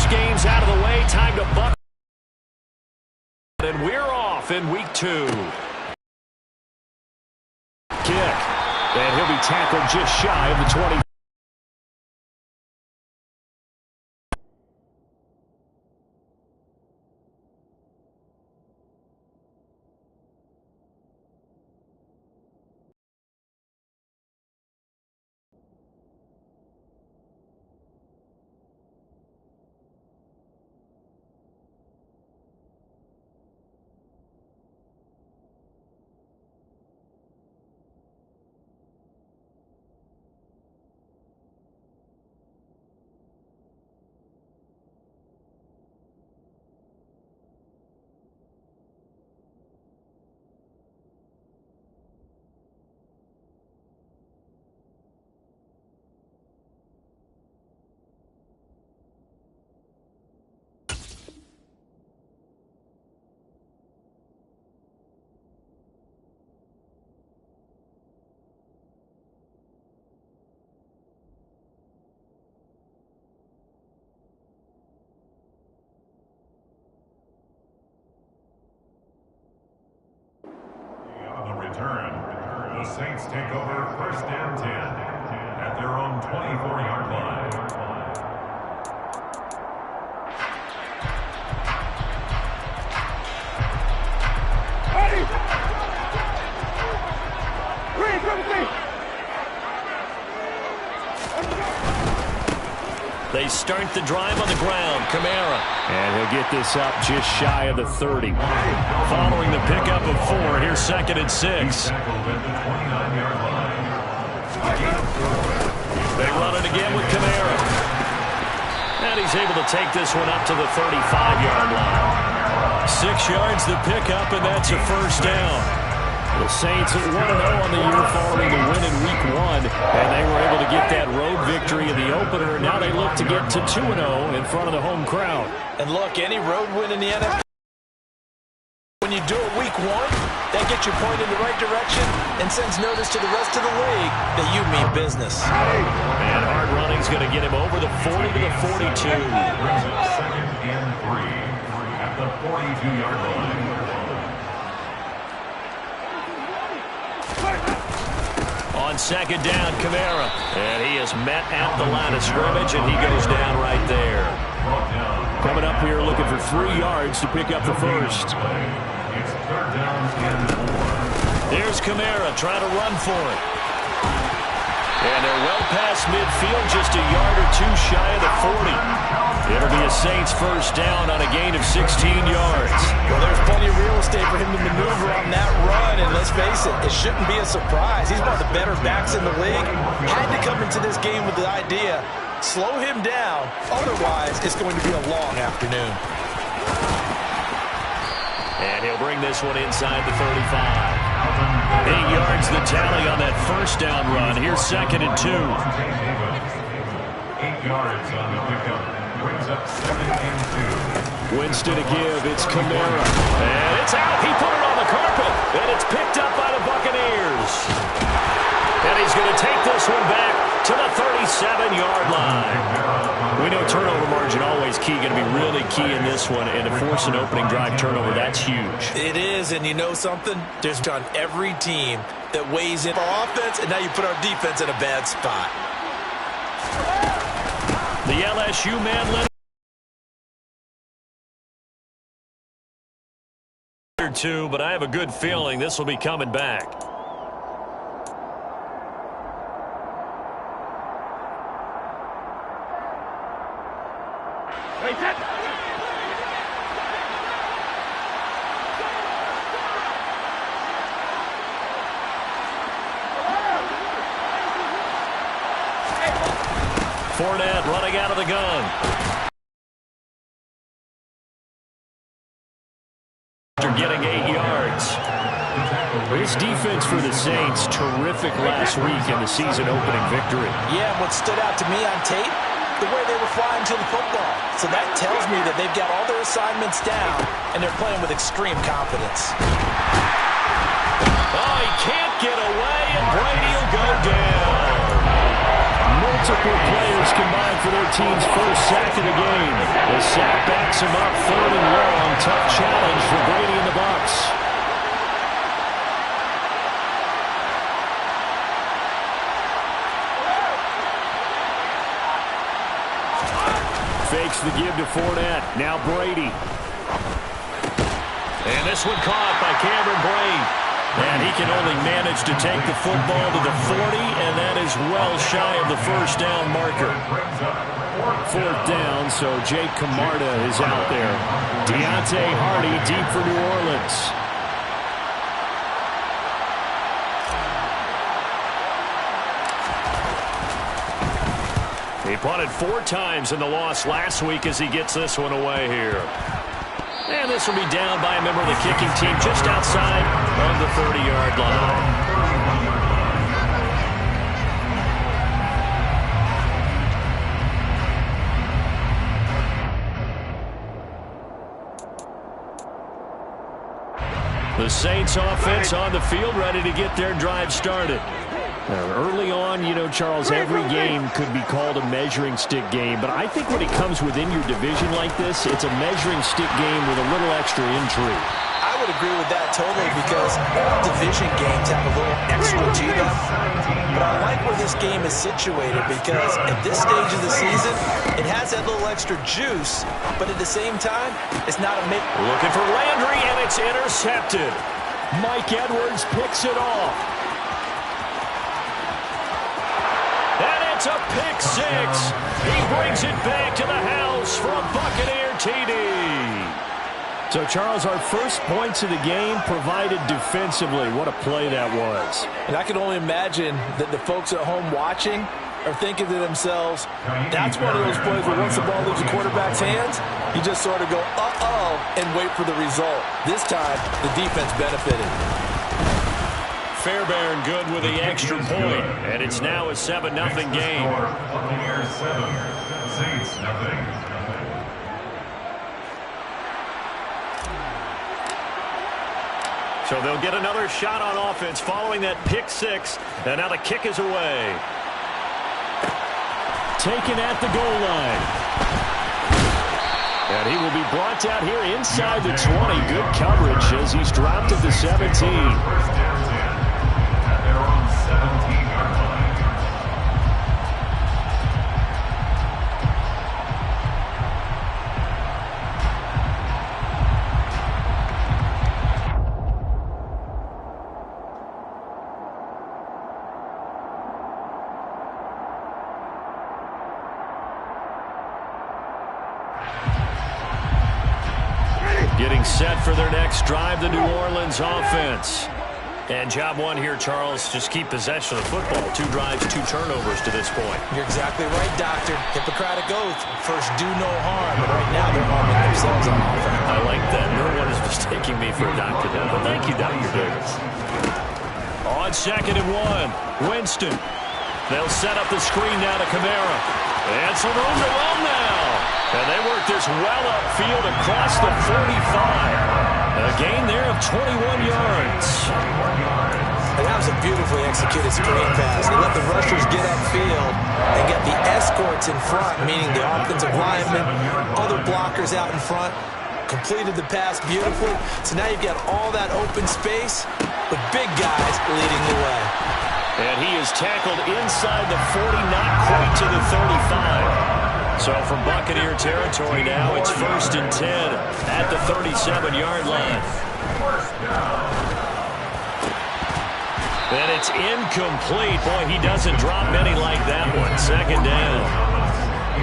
first game's out of the way. Time to buck. And we're off in week 2. Kick. And he'll be tackled just shy of the 20. Return. The Saints take over first and 10 at their own 24-yard line. They start the drive on the ground. Kamara. And he'll get this up just shy of the 30. Following the pickup of 4, here's 2nd and 6. They run it again with Kamara. And he's able to take this one up to the 35-yard line. 6 yards the pickup, and that's a first down. The Saints at 1-0 on the year following the win in week 1, and they were able to get that road victory in the opener, and now they look to get to 2-0 in front of the home crowd. And look, any road win in the NFL, when you do it week 1, that gets you pointed in the right direction and sends notice to the rest of the league that you mean business. And hard running's going to get him over the 40 to the 42. Brings up 2nd and 3 at the 42-yard line. On 2nd down, Kamara. And he is met at the line of scrimmage, and he goes down right there. Coming up here looking for 3 yards to pick up the first. It's 3rd down and 4. There's Kamara trying to run for it. And they're well past midfield, just a yard or 2 shy of the 40. It'll be a Saints first down on a gain of 16 yards. Well, there's plenty of real estate for him to maneuver on that run, and let's face it, it shouldn't be a surprise. He's one of the better backs in the league. Had to come into this game with the idea, slow him down, otherwise it's going to be a long afternoon. And he'll bring this one inside the 35. 8 yards the tally on that first down run. Here's 2nd and 2. 8 yards on the pickup. Brings up 7 and 2. Winston to give. It's Kamara. And it's out. He put it on the carpet. And it's picked up by the Buccaneers. And he's going to take this one back to the 37-yard line. We know turnover margin always key. Going to be really key in this one. And to force an opening drive turnover, that's huge. It is, and you know something? There's on every team that weighs in our offense, and now you put our defense in a bad spot. The LSU man led 2, but I have a good feeling this will be coming back. Fournette running out of the gun. After getting 8 yards. This defense for the Saints, terrific last week in the season-opening victory. Yeah, what stood out to me on tape, the way they were flying to the football. So that tells me that they've got all their assignments down, and they're playing with extreme confidence. Oh, he can't get away, and Brady will go down. Multiple players combined for for their team's first sack of the game. The sack backs him up 3rd and long. Tough challenge for Brady and the Bucs. Fakes the give to Fournette. Now Brady. And this one caught by Cameron Brate. And he can only manage to take the football to the 40, and that is well shy of the first down marker. 4th down, so Jake Camarda is out there. Deontay Hardy deep for New Orleans. He punted 4 times in the loss last week as he gets this one away here. And this will be down by a member of the kicking team just outside of the 30-yard line. The Saints offense on the field, ready to get their drive started. Early on, you know, Charles, every game could be called a measuring stick game, but I think when it comes within your division like this, it's a measuring stick game with a little extra intrigue. I would agree with that totally because all division games have a little extra to them. But I like where this game is situated because at this stage of the season, it has that little extra juice, but at the same time, it's not a make. Looking for Landry, and it's intercepted. Mike Edwards picks it off. It's a pick 6. He brings it back to the house for a Buccaneer TD. So, Charles, our first points of the game provided defensively. What a play that was. And I can only imagine that the folks at home watching are thinking to themselves, that's one of those plays where once the ball leaves the quarterback's hands, you just sort of go, uh-oh, and wait for the result. This time, the defense benefited. Fairbairn good with the extra point, and it's now a 7-0 game. Buccaneers 7, Saints 0. So they'll get another shot on offense following that pick 6, and now the kick is away. Taken at the goal line. And he will be brought down here inside the 20. Good coverage as he's dropped at the 17. Getting set for their next drive, the New Orleans offense. And job one here, Charles, just keep possession of the football. 2 drives, 2 turnovers to this point. You're exactly right, Doctor. Hippocratic oath. First, do no harm. And right now, they're harming themselves on offense. I like that. No one is mistaking me for a doctor now. But thank you, Dr. Davis. On 2nd and 1, Winston. They'll set up the screen now to Kamara. And some room to run now. And they work this well upfield across the 45. A gain there of 21 yards. And that was a beautifully executed screen pass. They let the rushers get upfield and get the escorts in front, meaning the offensive linemen, other blockers out in front. Completed the pass beautifully. So now you've got all that open space with big guys leading the way. And he is tackled inside the 40, not quite to the 35. So from Buccaneer territory now, it's 1st and 10 at the 37-yard line. And it's incomplete. Boy, he doesn't drop many like that one. 2nd down.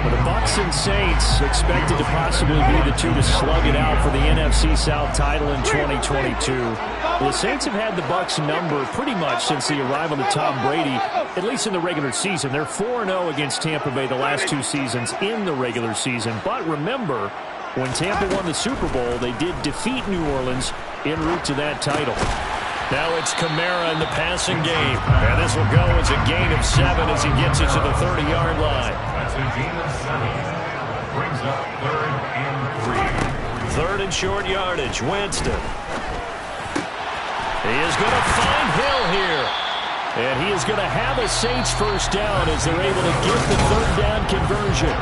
But the Bucs and Saints expected to possibly be the two to slug it out for the NFC South title in 2022. The Saints have had the Bucs number pretty much since the arrival of Tom Brady, at least in the regular season. They're 4-0 against Tampa Bay the last 2 seasons in the regular season. But remember, when Tampa won the Super Bowl, they did defeat New Orleans en route to that title. Now it's Kamara in the passing game. And this will go as a gain of 7 as he gets it to the 30-yard line. That's a gain of 7. Brings up 3rd and 3. 3rd and short yardage. Winston. He is going to find Hill here. And he is going to have a Saints first down as they're able to get the third down conversion.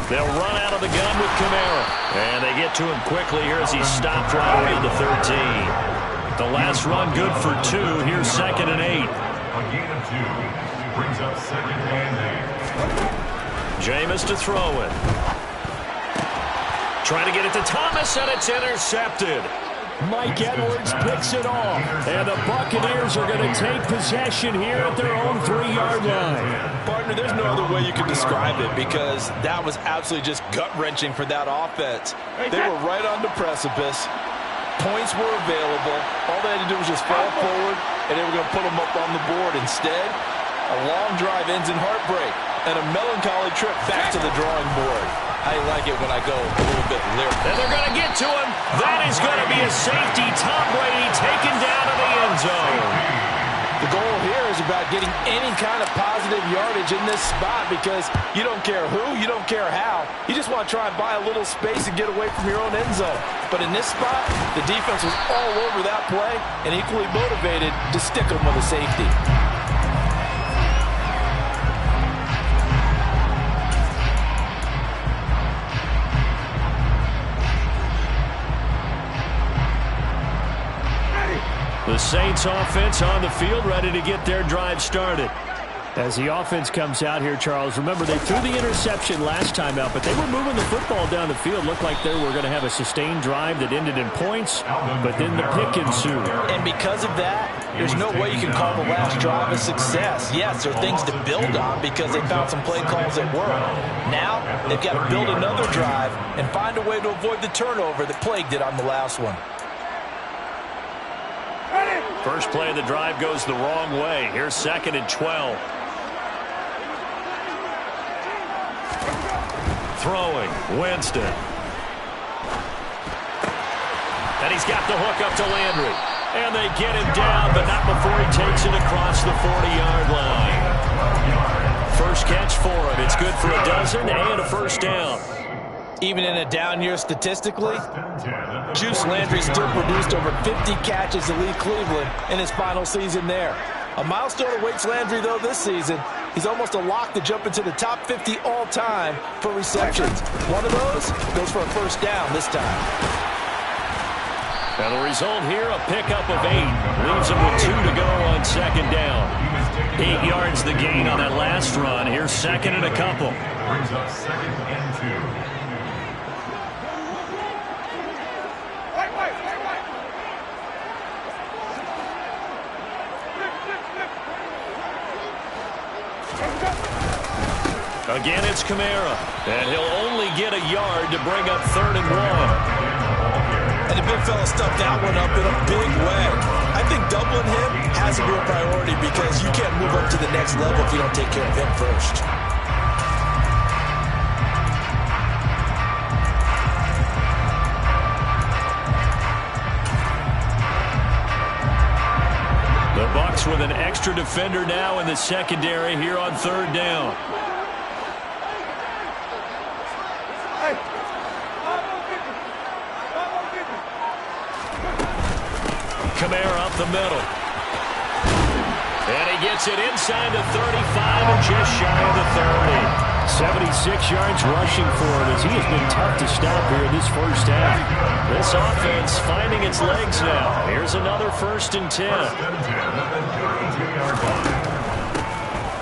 They'll run out of the gun with Kamara. And they get to him quickly here as he's stopped right around the 13. The last run good for 2. Here's 2nd and 8. A gain of 2 brings up 2nd and 8. Jameis to throw it. Trying to get it to Thomas, and it's intercepted. Mike Edwards picks it off. And the Buccaneers are going to take possession here at their own 3-yard line. Partner, there's no other way you could describe it because that was absolutely just gut-wrenching for that offense. They were right on the precipice. Points were available. All they had to do was just fall forward, and they were going to put them up on the board. Instead, a long drive ends in heartbreak and a melancholy trip back to the drawing board. I like it when I go a little bit lyrical. And they're going to get to him. That is going to be a safety. Tom Brady taken down to the end zone. The goal here is about getting any kind of positive yardage in this spot because you don't care who, you don't care how. You just want to try and buy a little space and get away from your own end zone. But in this spot, the defense was all over that play and equally motivated to stick them with a safety. The Saints offense on the field, ready to get their drive started. As the offense comes out here, Charles, remember they threw the interception last time out, but they were moving the football down the field. Looked like they were going to have a sustained drive that ended in points, but then the pick ensued. And because of that, there's no way you can call the last drive a success. Yes, there are things to build on because they found some play calls that work. Now, they've got to build another drive and find a way to avoid the turnover that plagued it on the last one. First play of the drive goes the wrong way. Here's 2nd and 12. Throwing, Winston. And he's got the hook up to Landry. And they get him down, but not before he takes it across the 40-yard line. First catch for him. It's good for a dozen and a first down. Even in a down year statistically, Juice Landry still produced over 50 catches to lead Cleveland in his final season there. A milestone awaits Landry, though, this season. He's almost a lock to jump into the top 50 all-time for receptions. One of those goes for a first down this time. And the result here, a pickup of 8. Leaves him with 2 to go on 2nd down. 8 yards the gain on that last run. Here's 2nd and a couple. Brings up 2nd and 2. Again, it's Kamara. And he'll only get a yard to bring up 3rd and 1. And the big fella stuffed that one up in a big way. I think doubling him has to be a priority because you can't move up to the next level if you don't take care of him first. The Bucs with an extra defender now in the secondary here on 3rd down. Kamara up the middle. And he gets it inside the 35 and just shy of the 30. 76 yards rushing for him as he has been tough to stop here this first half. This offense finding its legs now. Here's another 1st and 10.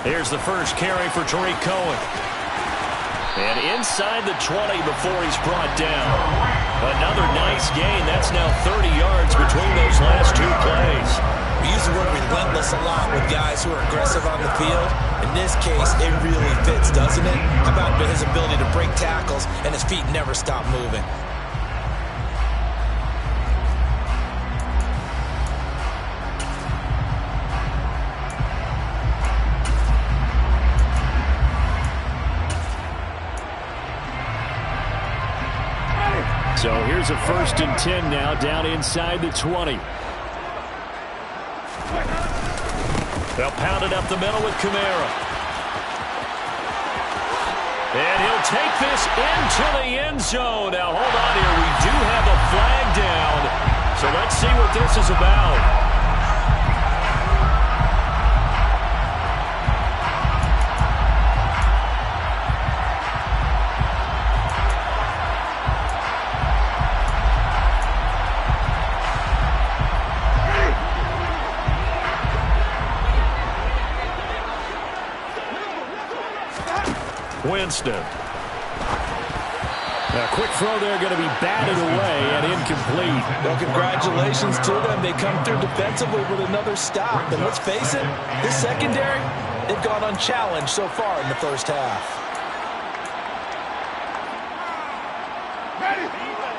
Here's the first carry for Tariq Cohen. And inside the 20 before he's brought down. Another nice gain. That's now 30 yards between those last 2 plays. We use the word relentless a lot with guys who are aggressive on the field. In this case, it really fits, doesn't it? How about his ability to break tackles and his feet never stop moving? So here's a 1st and 10 now down inside the 20. They'll pound it up the middle with Kamara. And he'll take this into the end zone. Now, hold on here. We do have a flag down. So let's see what this is about. Winston. A quick throw there, going to be batted away and incomplete. Well, congratulations to them. They come through defensively with another stop. And let's face it, this secondary, they've gone unchallenged so far in the first half.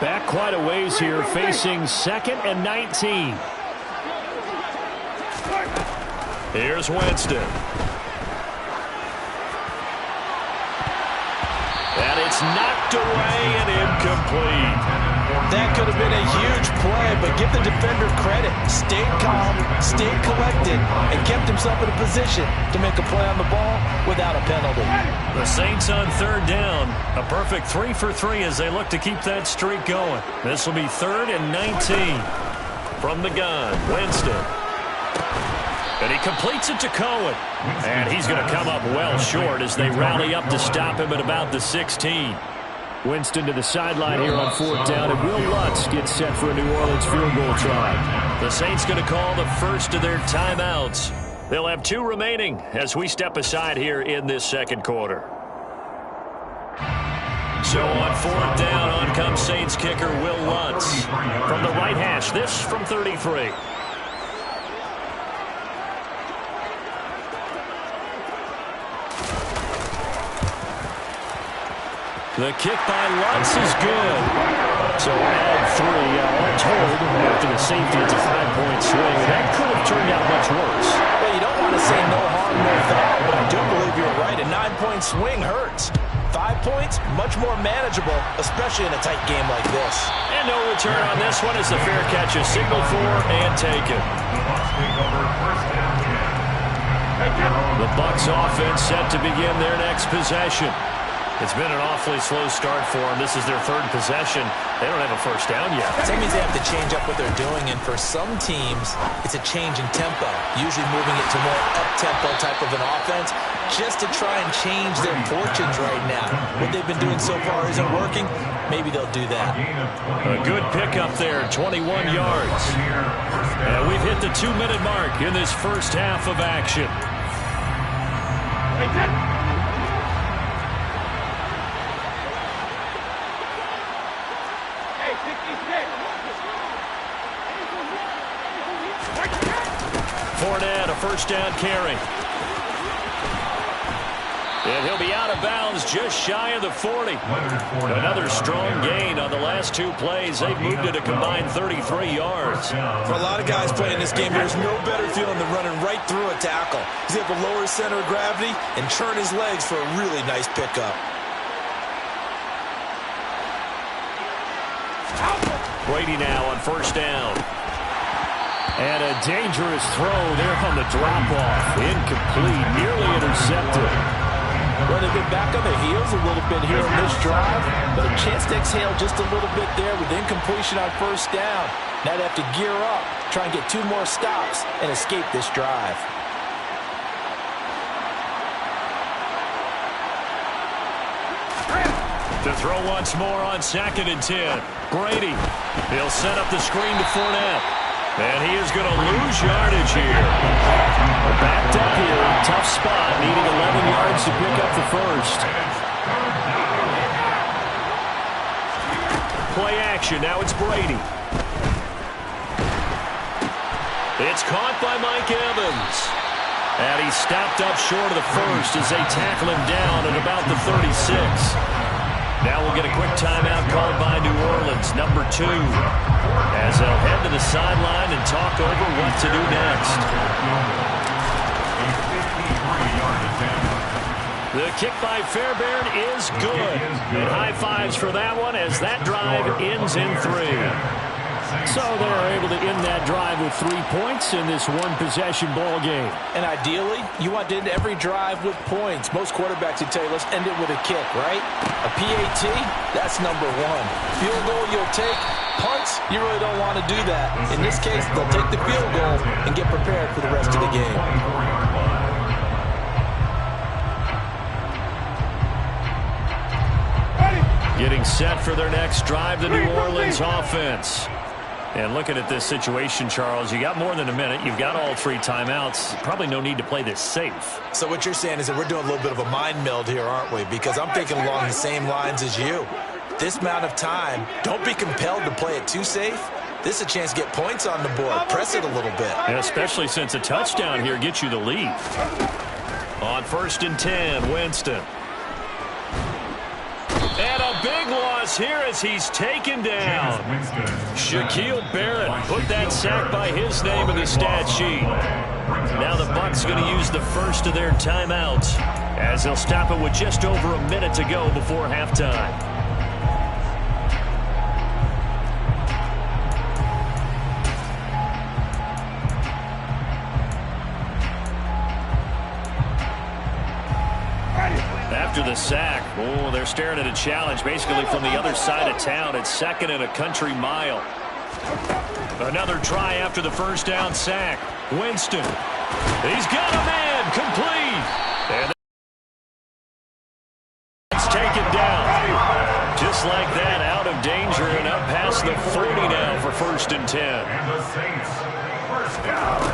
Back quite a ways here, facing 2nd and 19. Here's Winston. And it's knocked away and incomplete. That could have been a huge play, but give the defender credit. Stayed calm, stayed collected, and kept himself in a position to make a play on the ball without a penalty. The Saints on 3rd down. A perfect 3 for 3 as they look to keep that streak going. This will be 3rd and 19. From the gun, Winston. And he completes it to Cohen. And he's going to come up well short as they rally up to stop him at about the 16. Winston to the sideline here on 4th down, and Will Lutz gets set for a New Orleans field goal try. The Saints going to call the first of their timeouts. They'll have 2 remaining as we step aside here in this 2nd quarter. So on 4th down, on comes Saints kicker Will Lutz. From the right hash, this from 33. The kick by Lutz is good. So add 3, all told. After the safety, it's a 5-point swing. That could have turned out much worse. Well, you don't want to say no harm, no foul, but I do believe you're right. A 9-point swing hurts. 5 points, much more manageable, especially in a tight game like this. And no return on this one as the fair catch is signaled for and taken. The Bucs offense set to begin their next possession. It's been an awfully slow start for them. This is their 3rd possession. They don't have a first down yet. That means they have to change up what they're doing, and for some teams, it's a change in tempo, usually moving it to more up-tempo type of an offense, just to try and change their fortunes right now. What they've been doing so far isn't working. Maybe they'll do that. A good pickup there, 21 yards. And we've hit the 2-minute mark in this first half of action. Fournette, a first down carry. And he'll be out of bounds just shy of the 40. Another strong gain on the last 2 plays. They've moved it a combined 33 yards. For a lot of guys playing this game, there's no better feeling than running right through a tackle. He's able to lower his center of gravity and turn his legs for a really nice pickup. Brady now on first down. And a dangerous throw there on the drop-off. Incomplete, nearly intercepted. Well, they've been back on their heels a little bit here on this drive, but a chance to exhale just a little bit there with incompletion on first down. Now they have to gear up, try and get 2 more stops, and escape this drive. To throw once more on 2nd and 10. Brady, he'll set up the screen to Fournette. And he is going to lose yardage here. Backed up here, tough spot, needing 11 yards to pick up the first. Play action, now it's Brady. It's caught by Mike Evans. And he's stopped up short of the first as they tackle him down at about the 36. Now we'll get a quick timeout called by New Orleans, number 2, as they'll head to the sideline and talk over what to do next. The kick by Fairbairn is good. And high fives for that one as that drive ends in 3. So they're able to end that drive with 3 points in this one-possession ball game. And ideally, you want to end every drive with points. Most quarterbacks would tell you, let's end it with a kick, right? A PAT, that's number one. Field goal you'll take. Punts, you really don't want to do that. In this case, they'll take the field goal and get prepared for the rest of the game. Getting set for their next drive, the New Orleans offense. And looking at this situation, Charles, you got more than a minute. You've got all 3 timeouts. Probably no need to play this safe. So what you're saying is that we're doing a little bit of a mind meld here, aren't we? Because I'm thinking along the same lines as you. This amount of time, don't be compelled to play it too safe. This is a chance to get points on the board. Press it a little bit. And especially since a touchdown here gets you the lead. On 1st and 10, Winston. And a big loss here as he's taken down. Shaquille Barrett put that sack by his name in the stat sheet. Now the Bucs going to use the first of their timeouts as they'll stop it with just over a minute to go before halftime. After the sack, they're staring at a challenge basically from the other side of town. It's 2nd and a country mile. Another try after the first down sack. Winston. He's got a man complete. And it's taken down. Just like that, out of danger and up past the 40 now for 1st and 10. And the Saints, first down.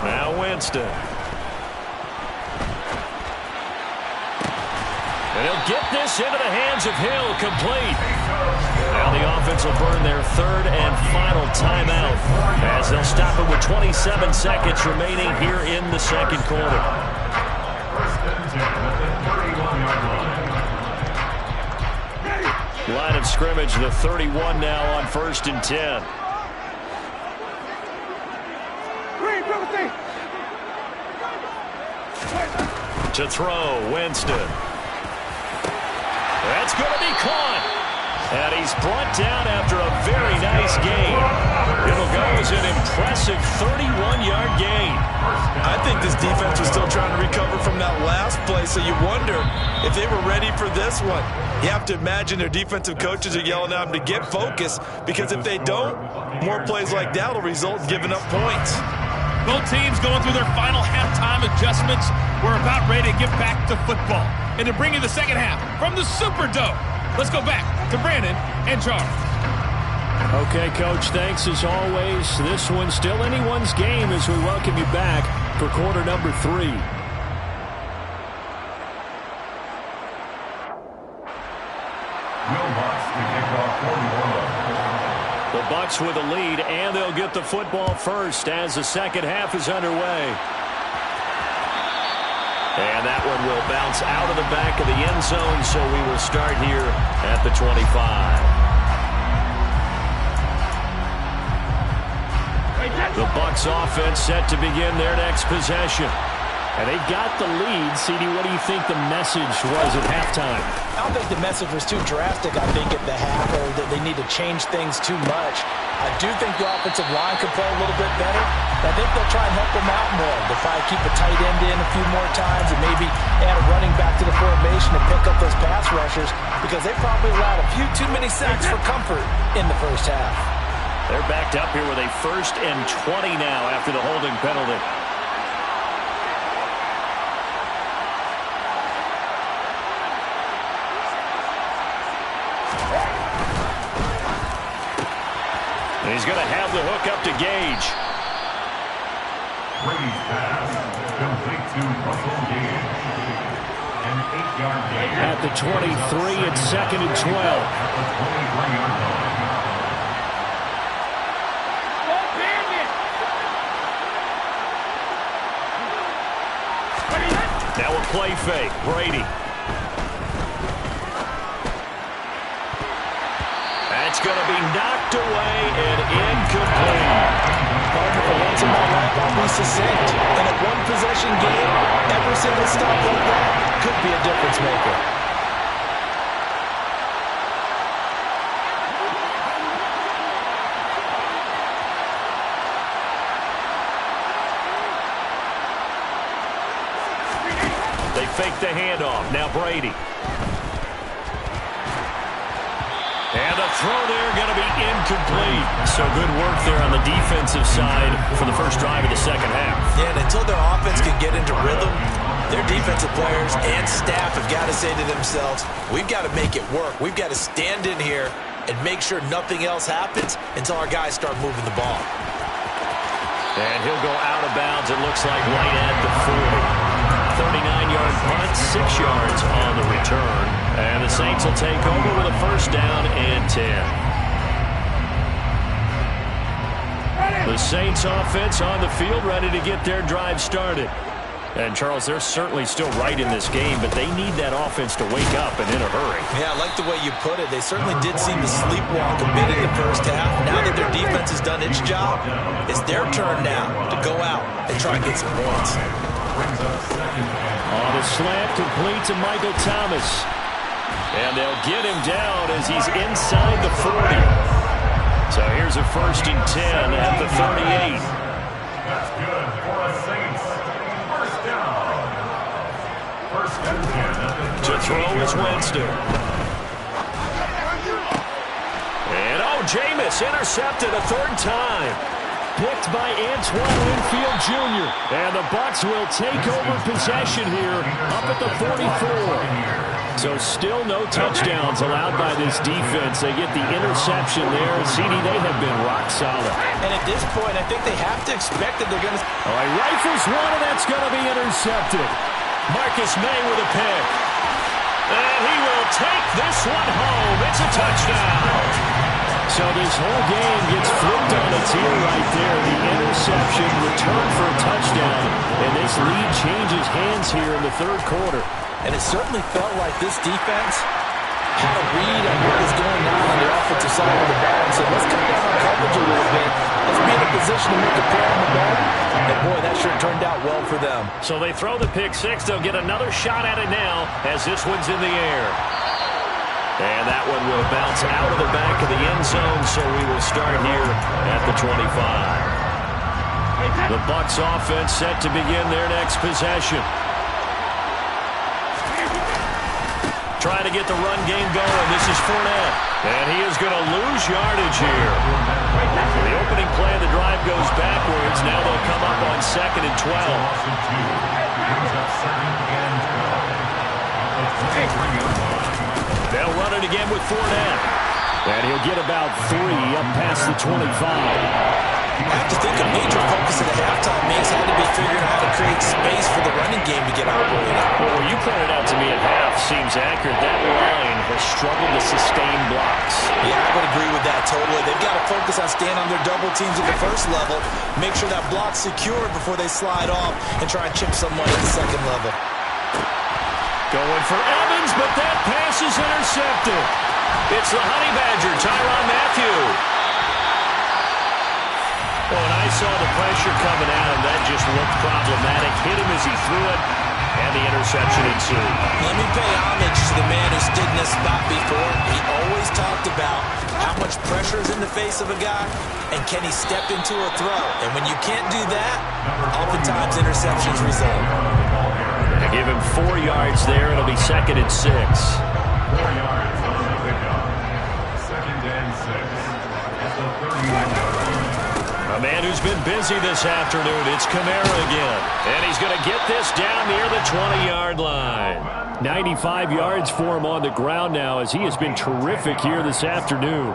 Now Winston. And he'll get this into the hands of Hill, complete. Now the offense will burn their 3rd and final timeout as they'll stop it with 27 seconds remaining here in the 2nd quarter. 1st and 10 at the 31-yard line. Line of scrimmage, the 31 now on 1st and 10. To throw, Winston. That's going to be caught. And he's brought down after a very nice gain. It'll go as an impressive 31-yard gain. I think this defense was still trying to recover from that last play, so you wonder if they were ready for this one. You have to imagine their defensive coaches are yelling at them to get focused, because if they don't, more plays like that will result in giving up points. Both teams going through their final halftime adjustments. We're about ready to get back to football. And to bring you the second half from the Superdome, let's go back to Brandon and Charles. Okay, Coach, thanks as always. This one's still anyone's game as we welcome you back for quarter number 3. The Bucs with a lead, and they'll get the football first as the second half is underway. And that one will bounce out of the back of the end zone, so we will start here at the 25. The Bucs offense set to begin their next possession. And they've got the lead. CD, what do you think the message was at halftime? I don't think the message was too drastic, I think, at the half, or that they need to change things too much. I do think the offensive line could play a little bit better. I think they'll try and help them out more. They'll probably keep a tight end in a few more times and maybe add a running back to the formation to pick up those pass rushers, because they probably allowed a few too many sacks for comfort in the first half. They're backed up here with a 1st and 20 now after the holding penalty. He's going to have the hook up to Gage. Brady's pass, complete to Russell Gage. An 8-yard gain. At the 23, it's 2nd and 12. At the 23-yard line. Now a play fake. Brady. That's going to be knocked away and incomplete. Partner, for once in my life, I'll be succinct. In a one-possession game, every single stop like that could be a difference maker. fake the handoff. Now Brady. And the throw there going to be incomplete. So good work there on the defensive side for the first drive of the second half. Yeah, and until their offense can get into rhythm, their defensive players and staff have got to say to themselves, we've got to make it work. We've got to stand in here and make sure nothing else happens until our guys start moving the ball. And he'll go out of bounds, it looks like, right at the 40. 39-yard punt, 6 yards on the return. And the Saints will take over with a first down and 10. The Saints offense on the field, ready to get their drive started. And, Charles, they're certainly still right in this game, but they need that offense to wake up and in a hurry. Yeah, I like the way you put it. They certainly did seem to sleepwalk a bit in the first half. Now that their defense has done its job, it's their turn now to go out and try and get some points. On the slant, complete to Michael Thomas. And they'll get him down as he's inside the 40. So here's a first and 10 at the 38. That's good for the Saints. First down. First and 10. To throw is Winston. And, Jameis intercepted a third time. Picked by Antoine Winfield Jr. And the Bucs will take over possession here up at the 44. So still no touchdowns allowed by this defense. They get the interception there. CD, they have been rock solid. And at this point, I think they have to expect that they're going to... All right, rifles one, and that's going to be intercepted. Marcus May with a pick. And he will take this one home. It's a touchdown. So this whole game gets flipped on its ear right there. The interception, return for a touchdown, and this lead changes hands here in the third quarter. And it certainly felt like this defense had a read on what was going on the offensive side of the ball and said, let's cut down on coverage a little bit. Let's be in a position to make a play on the ball. And boy, that sure turned out well for them. So they throw the pick six. They'll get another shot at it now as this one's in the air. And that one will bounce out of the back of the end zone, so we will start here at the 25. The Bucs offense set to begin their next possession. Trying to get the run game going. This is Fournette. And he is going to lose yardage here. The opening play of the drive goes backwards. Now they'll come up on 2nd and 12. They'll run it again with Fournette. And he'll get about 3 up past the 25. I have to think a major focus of the halftime makes had to be figuring out how to create space for the running game to get operated. Well, what you pointed out to me at half seems accurate. That line has struggled to sustain blocks. Yeah, I would agree with that totally. They've got to focus on staying on their double teams at the first level, make sure that block's secured before they slide off and try and chip someone at the second level. Going for Evans, but that pass is intercepted. It's the Honey Badger, Tyrann Mathieu. Well, when I saw the pressure coming at him, that just looked problematic. Hit him as he threw it, and the interception ensued. Let me pay homage to the man who stood in this spot before. He always talked about how much pressure is in the face of a guy, and can he step into a throw. And when you can't do that, oftentimes interceptions result. They give him 4 yards there. It'll be 2nd and 6. 4 yards on the pickup. 2nd and 6. At the 31. A man who's been busy this afternoon. It's Kamara again. And he's going to get this down near the 20-yard line. 95 yards for him on the ground now as he has been terrific here this afternoon.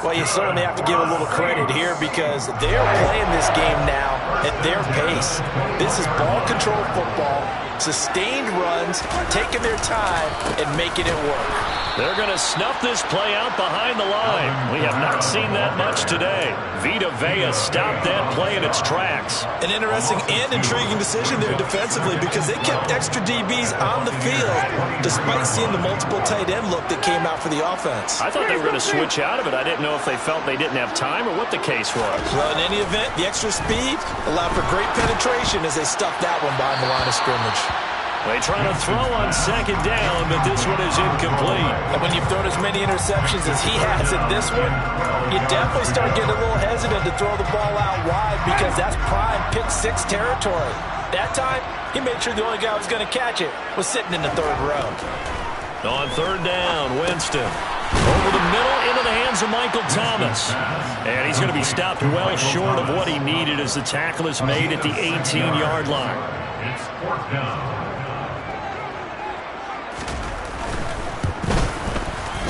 Well, you certainly have to give a little credit here because they're playing this game now at their pace. This is ball control football, sustained runs, taking their time, and making it work. They're going to snuff this play out behind the line. We have not seen that much today. Vita Vea stopped that play in its tracks. An interesting and intriguing decision there defensively because they kept extra DBs on the field despite seeing the multiple tight end look that came out for the offense. I thought they were going to switch out of it. I didn't know if they felt they didn't have time or what the case was. Well, in any event, the extra speed allowed for great penetration as they stuffed that one behind the line of scrimmage. They try to throw on 2nd down, but this one is incomplete. And when you've thrown as many interceptions as he has in this one, you definitely start getting a little hesitant to throw the ball out wide because that's prime pick 6 territory. That time, he made sure the only guy who was going to catch it was sitting in the third row. On third down, Winston. Over the middle into the hands of Michael Thomas. And he's going to be stopped well short of what he needed as the tackle is made at the 18-yard line. It's fourth down.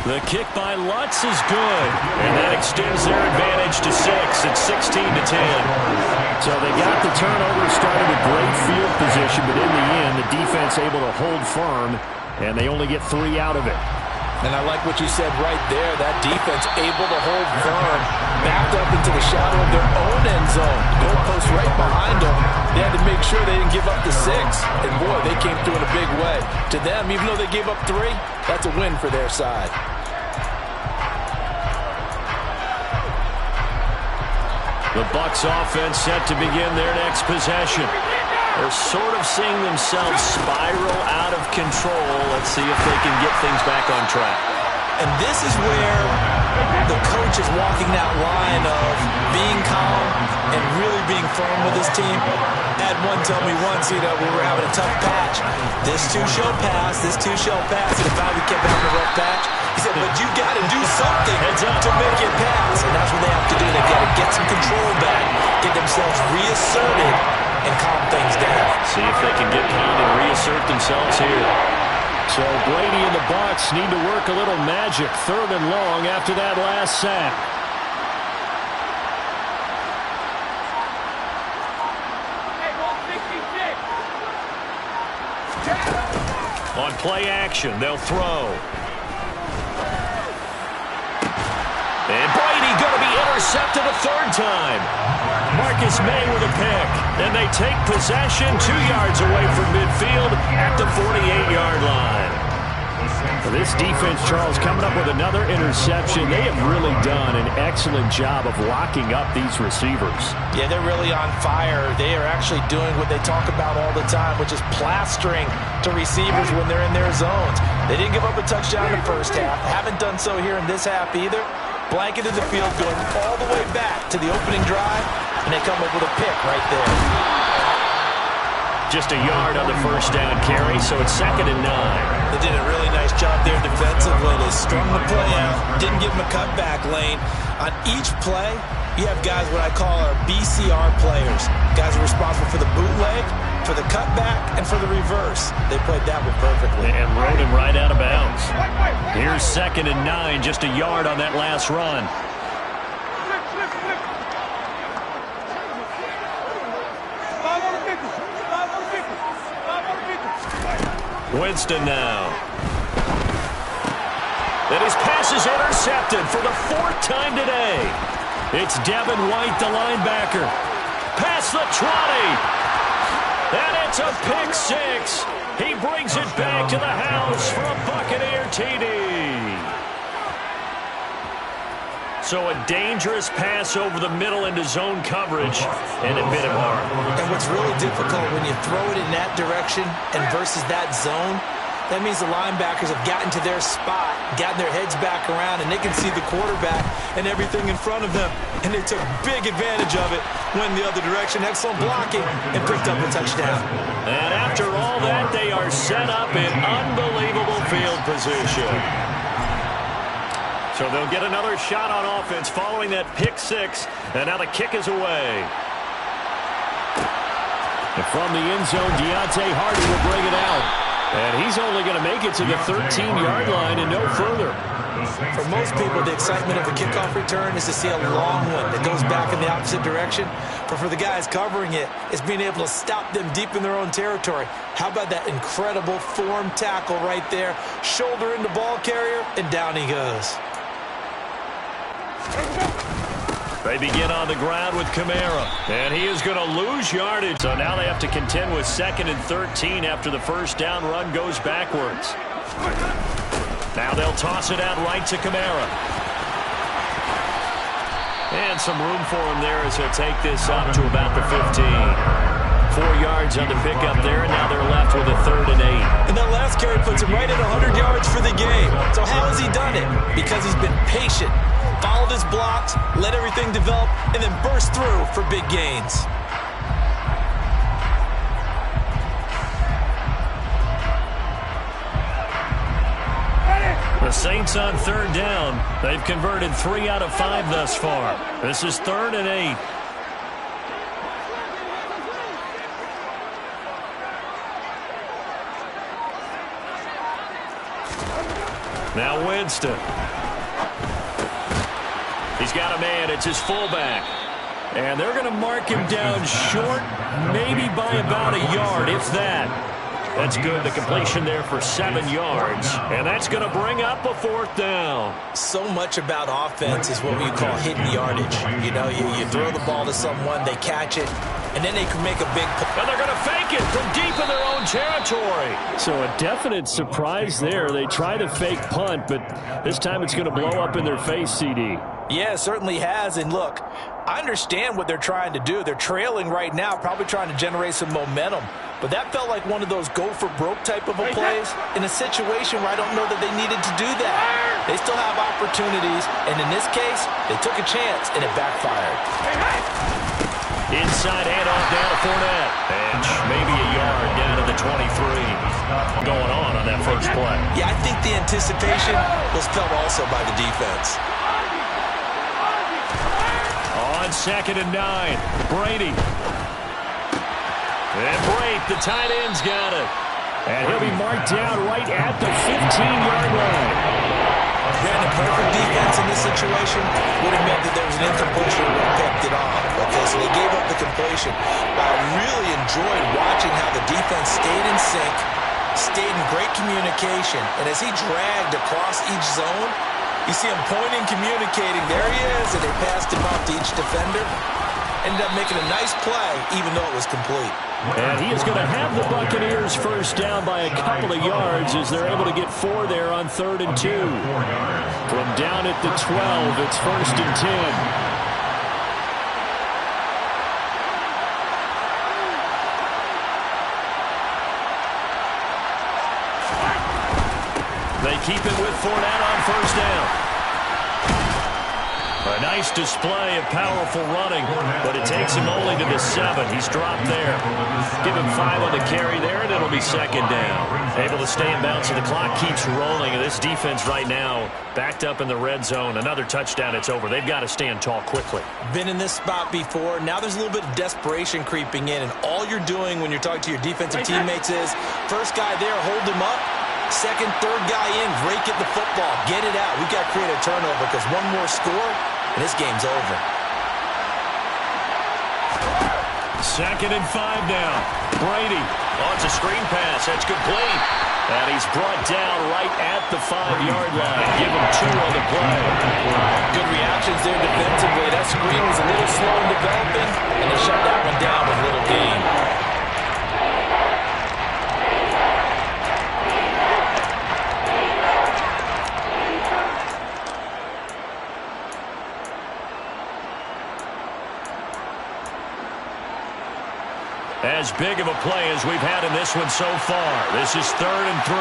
The kick by Lutz is good, and that extends their advantage to 6. It's 16-10. So they got the turnover, started with great field position, but in the end, the defense able to hold firm, and they only get 3 out of it. And I like what you said right there. That defense able to hold firm, backed up into the shadow of their own end zone. Goalpost right behind them. They had to make sure they didn't give up the 6. And boy, they came through in a big way. To them, even though they gave up 3, that's a win for their side. The Bucs offense set to begin their next possession. They're sort of seeing themselves spiral out of control. Let's see if they can get things back on track. And this is where the coach is walking that line of being calm and really being firm with his team. I had one tell me once, we were having a tough patch. This too shall pass, this too shall pass. And if I kept having a rough patch, he said, but you got to do something to make it pass. And that's what they have to do. They've got to get some control back, get themselves reasserted, and calm things down. See if they can get calm and reassert themselves here. So Brady and the Bucs need to work a little magic, 3rd and long after that last sack. On play action, they'll throw. And Brady going to be intercepted a 3rd time. Marcus May with a pick. And they take possession 2 yards away from midfield at the 48-yard line. This defense, Charles, coming up with another interception. They have really done an excellent job of locking up these receivers. Yeah, they're really on fire. They are actually doing what they talk about all the time, which is plastering to receivers when they're in their zones. They didn't give up a touchdown in the first half. Haven't done so here in this half either. Blanketed the field, going all the way back to the opening drive, and they come up with a pick right there. Just a yard on the first down carry, so it's 2nd and 9. They did a really nice job there defensively. They strung the play out, didn't give them a cutback lane. On each play, you have guys what I call our BCR players. Guys are responsible for the bootleg, for the cutback, and for the reverse. They played that one perfectly. And rode him right out of bounds. Here's 2nd and 9, just a yard on that last run. Winston now. And his pass is intercepted for the 4th time today. It's Devin White, the linebacker. Past the 20. And it's a pick 6. He brings it back to the house for a Buccaneer TD. So a dangerous pass over the middle into zone coverage, and it bit him hard. And what's really difficult when you throw it in that direction and versus that zone, that means the linebackers have gotten to their spot, gotten their heads back around, and they can see the quarterback and everything in front of them. And they took big advantage of it, went the other direction, excellent blocking, and picked up a touchdown. And after all that, they are set up in unbelievable field position. So they'll get another shot on offense following that pick 6, and now the kick is away. And from the end zone, Deontay Hardy will bring it out. And he's only going to make it to the 13-yard line and no further. For most people, the excitement of a kickoff return is to see a long one that goes back in the opposite direction. But for the guys covering it, it's being able to stop them deep in their own territory. How about that incredible form tackle right there? Shoulder into ball carrier, and down he goes. They begin on the ground with Kamara, and he is going to lose yardage. So now they have to contend with 2nd and 13 after the first down run goes backwards. Now they'll toss it out right to Kamara. And some room for him there as he'll take this up to about the 15. 4 yards on the pickup there, and now they're left with a 3rd and 8. And that last carry puts him right at 100 yards for the game. So how has he done it? Because he's been patient. Followed his blocks, let everything develop, and then burst through for big gains. The Saints on third down. They've converted 3 out of 5 thus far. This is 3rd and 8. Now Winston. He's got a man. It's his fullback. And they're going to mark him down short, maybe by about a yard, if that. That's good. The completion there for 7 yards. And that's going to bring up a 4th down. So much about offense is what we call hidden yardage. You know, you throw the ball to someone, they catch it, and then they can make a big play. And they're going to fake it from deep in their own territory. So a definite surprise there. They try to fake punt, but this time it's going to blow up in their face, CD. Yeah, it certainly has. And look, I understand what they're trying to do. They're trailing right now, probably trying to generate some momentum. But that felt like one of those go-for-broke type of a plays in a situation where I don't know that they needed to do that. They still have opportunities, and in this case, they took a chance, and it backfired. Inside handoff down to Fournette. And maybe a yard down to the 23. Going on that first play. Yeah, I think the anticipation was felt also by the defense. On 2nd and 9, Brady. And Brate, the tight end's got it. And he'll be marked down right at the 15-yard line. Brandon, perfect defense in this situation would have meant that there was an incompletion and would have picked it off. Okay, so they gave up the completion. But I really enjoyed watching how the defense stayed in sync, stayed in great communication. And as he dragged across each zone, you see him pointing, communicating. There he is, and they passed him off to each defender. Ended up making a nice play, even though it was complete. And he is going to have the Buccaneers first down by a couple of yards as they're able to get 4 there on 3rd and 2. From down at the 12, it's 1st and 10. They keep it with Fournette on 1st down. A nice display of powerful running, but it takes him only to the 7. He's dropped there. Give him 5 on the carry there, and it'll be 2nd down. Able to stay in bounds, and the clock keeps rolling. And this defense right now backed up in the red zone. Another touchdown, it's over. They've got to stand tall quickly. Been in this spot before. Now there's a little bit of desperation creeping in, and all you're doing when you're talking to your defensive teammates is, first guy there, hold him up. Second, third guy in, rake at the football. Get it out. We've got to create a turnover because one more score, and this game's over. 2nd and 5 now. Brady launches a screen pass. That's complete. And he's brought down right at the 5-yard line. Give him 2 on the play. Good reactions there defensively. That screen was a little slow in developing, and they shut that one down with little gain. As big of a play as we've had in this one so far. This is 3rd and 3.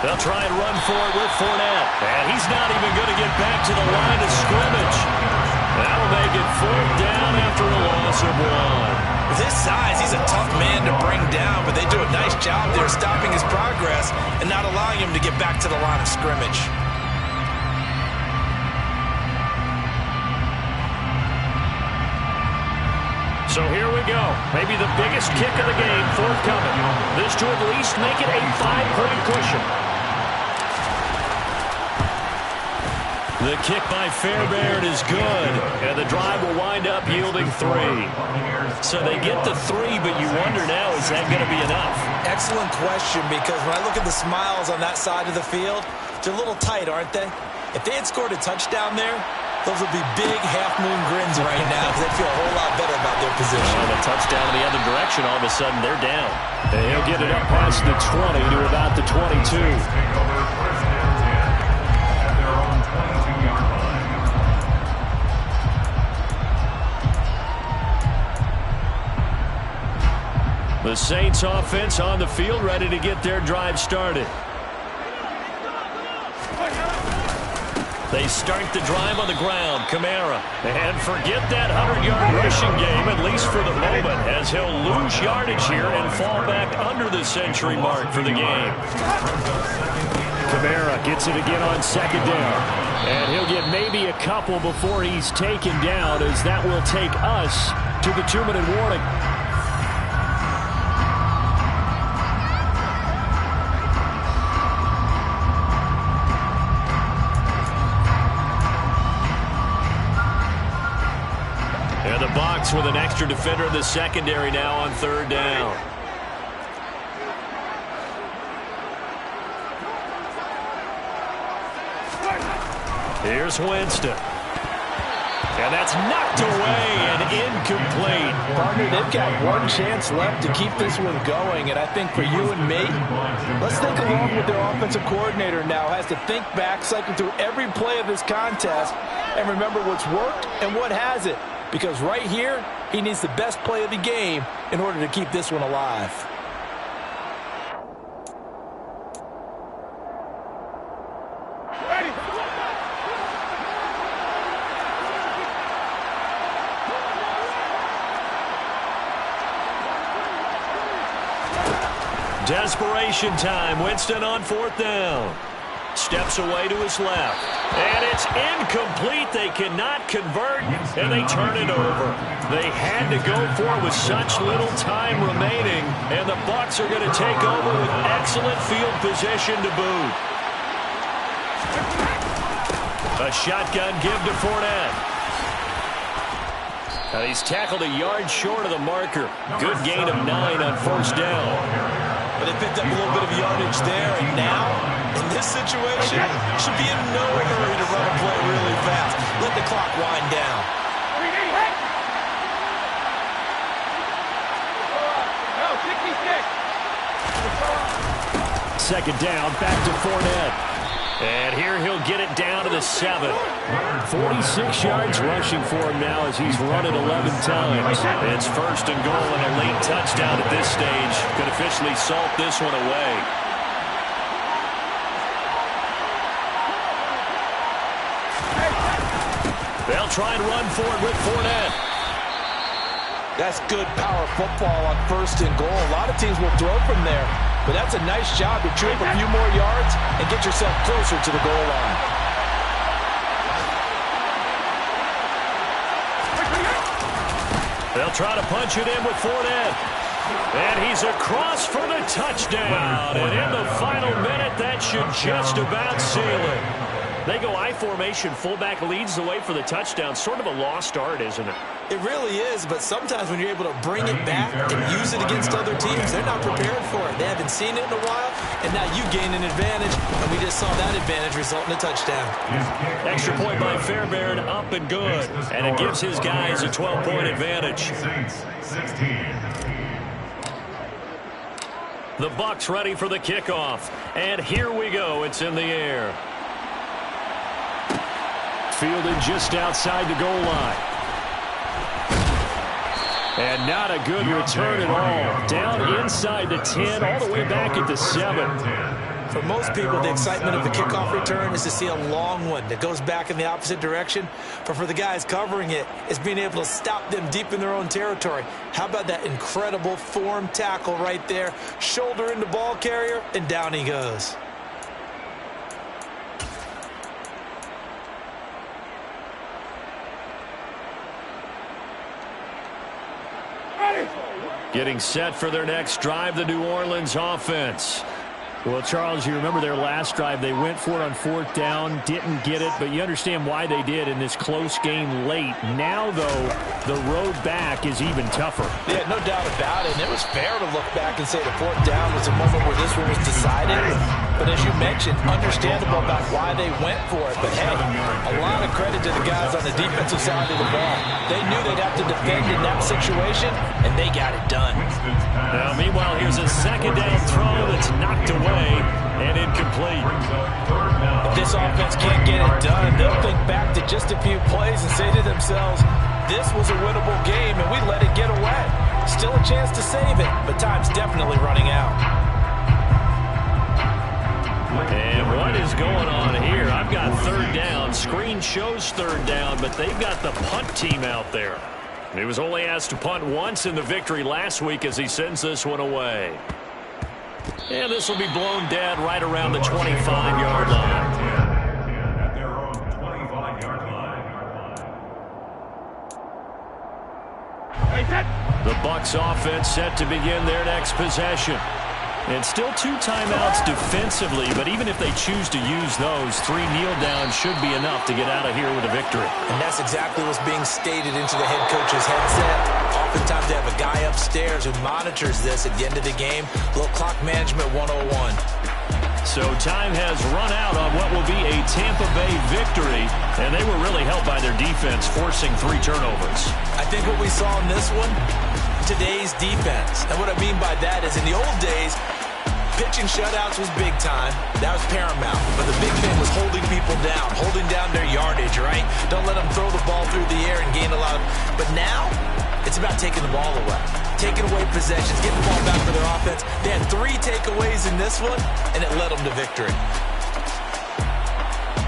They'll try and run for it with Fournette. And he's not even going to get back to the line of scrimmage. That'll make it 4th down after a loss of 1. With his size, he's a tough man to bring down, but they do a nice job there stopping his progress and not allowing him to get back to the line of scrimmage. So here we go. Maybe the biggest kick of the game forthcoming. This to at least make it a 5-point cushion. The kick by Fairbairn is good, and the drive will wind up yielding 3. So they get the 3, but you wonder now, is that going to be enough? Excellent question, because when I look at the smiles on that side of the field, they're a little tight, aren't they? If they had scored a touchdown there, those would be big half-moon grins right now because they feel a whole lot better about their position. And a touchdown in the other direction, all of a sudden they're down. And he'll get it up past the 20 to about the 22. The Saints offense on the field, ready to get their drive started. They start the drive on the ground. Kamara. And forget that 100-yard rushing game, at least for the moment, as he'll lose yardage here and fall back under the century mark for the game. Kamara gets it again on second down. And he'll get maybe a couple before he's taken down, as that will take us to the 2-minute warning. And the Bucs with an extra defender in the secondary now on third down. Here's Winston. And that's knocked away and incomplete. Partner, they've got one chance left to keep this one going, and I think for you and me, let's think along with their offensive coordinator now. Has to think back, cycle through every play of this contest, and remember what's worked and what hasn't. Because right here, he needs the best play of the game in order to keep this one alive. Desperation time. Winston on fourth down. Steps away to his left. And it's incomplete. They cannot convert, and they turn it over. They had to go for it with such little time remaining, and the Bucs are going to take over with excellent field position to boot. A shotgun give to Fournette. Now he's tackled a yard short of the marker. Good gain of 9 on first down. But they picked up a little bit of yardage there, and now, in this situation, should be in no hurry to run a play really fast. Let the clock wind down. Second down, back to Fournette. And here he'll get it down to the 7. 46 yards rushing for him now as he's run it 11 times. It's first and goal and a late touchdown at this stage. Could officially salt this one away. They'll try and run for it with Fournette. That's good power football on first and goal. A lot of teams will throw from there. But that's a nice job to trip a few more yards and get yourself closer to the goal line. They'll try to punch it in with Fournette. And he's across for the touchdown. And in the final minute, that should just about seal it. They go I formation, fullback leads the way for the touchdown. Sort of a lost art, isn't it? It really is, but sometimes when you're able to bring it back and use it against other teams, they're not prepared for it. They haven't seen it in a while, and now you gain an advantage, and we just saw that advantage result in a touchdown. Extra point by Fairbairn, up and good, and it gives his guys a 12-point advantage. Saints, 16. The Bucs ready for the kickoff, and here we go. It's in the air. Fielded just outside the goal line. And not a good return at all. Down inside the 10, all the way back at the 7. For most people, the excitement of the kickoff return is to see a long one that goes back in the opposite direction. But for the guys covering it, it's being able to stop them deep in their own territory. How about that incredible form tackle right there? Shoulder into ball carrier, and down he goes. Getting set for their next drive, the New Orleans offense. Well, Charles, you remember their last drive. They went for it on fourth down, didn't get it, but you understand why they did in this close game late. Now, though, the road back is even tougher. Yeah, no doubt about it. And it was fair to look back and say the fourth down was a moment where this one was decided. But as you mentioned, understandable about why they went for it. But, hey, a lot of credit to the guys on the defensive side of the ball. They knew they'd have to defend in that situation, and they got it done. Now, meanwhile, here's a second down throw that's knocked away and incomplete. If this offense can't get it done, they'll think back to just a few plays and say to themselves, this was a winnable game, and we let it get away. Still a chance to save it, but time's definitely running out. And what is going on here? I've got third down. Screen shows third down, but they've got the punt team out there. He was only asked to punt once in the victory last week as he sends this one away. And this will be blown dead right around the 25-yard line. At their own 25-yard line. The Bucs offense set to begin their next possession. And still 2 timeouts defensively, but even if they choose to use those, 3 kneel downs should be enough to get out of here with a victory. And that's exactly what's being stated into the head coach's headset. Oftentimes they have a guy upstairs who monitors this at the end of the game. A little clock management 101. So time has run out on what will be a Tampa Bay victory, and they were really helped by their defense, forcing 3 turnovers. I think what we saw in this one, today's defense. And what I mean by that is in the old days, pitching shutouts was big time. That was paramount. But the big thing was holding people down, holding down their yardage, right? Don't let them throw the ball through the air and gain a lot of... But now, it's about taking the ball away. Taking away possessions, getting the ball back for their offense. They had 3 takeaways in this one, and it led them to victory.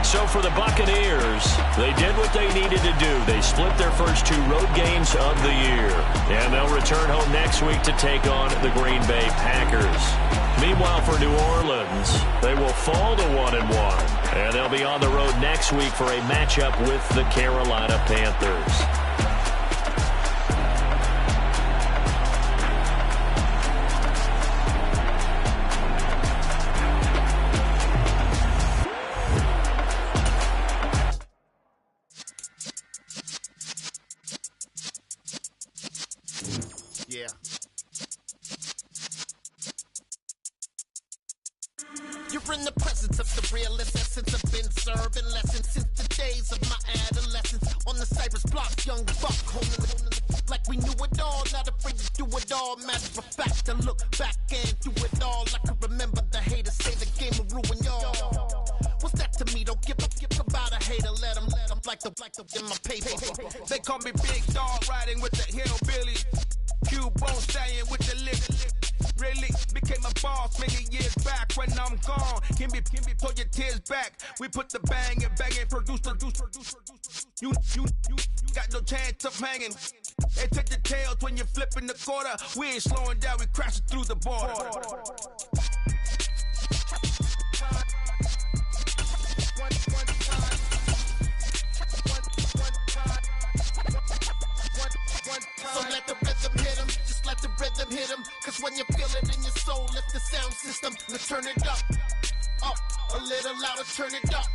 So for the Buccaneers, they did what they needed to do. They split their first 2 road games of the year. And they'll return home next week to take on the Green Bay Packers. Meanwhile, for New Orleans, they will fall to 1-1. And they'll be on the road next week for a matchup with the Carolina Panthers. Yeah. You're in the presence of the realest essence. I've been serving lessons since the days of my adolescence. On the Cypress block, young buck, holding like we knew it all. Not afraid to do it all. Matter of fact, to look back and do it all. I can remember the haters say the game will ruin y'all. What's that to me? Don't give about a hater. Let them like the in my paper. They call me Big Dog, riding with the hillbilly. Q-Bone stallion with the lip. Really became a boss many years back. When I'm gone, can be pull your tears back. We put the bang and produce. You got no chance of hanging. They take the tails when you're flipping the quarter. We ain't slowing down, we crashing through the border. So let the rhythm hit him, just let the rhythm hit him. Cause when you feel it in your soul, lift the sound system. Let's turn it up, a little louder, turn it up,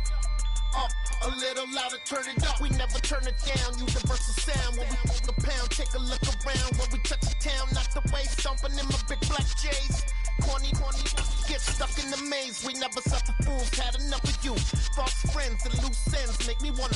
a little louder, turn it up. We never turn it down, universal sound. When we move the pound, take a look around. When we touch the town, not the way, stomping in my big black J's. Corny, get stuck in the maze. We never suffer fools, had enough of you. False friends and loose ends make me wanna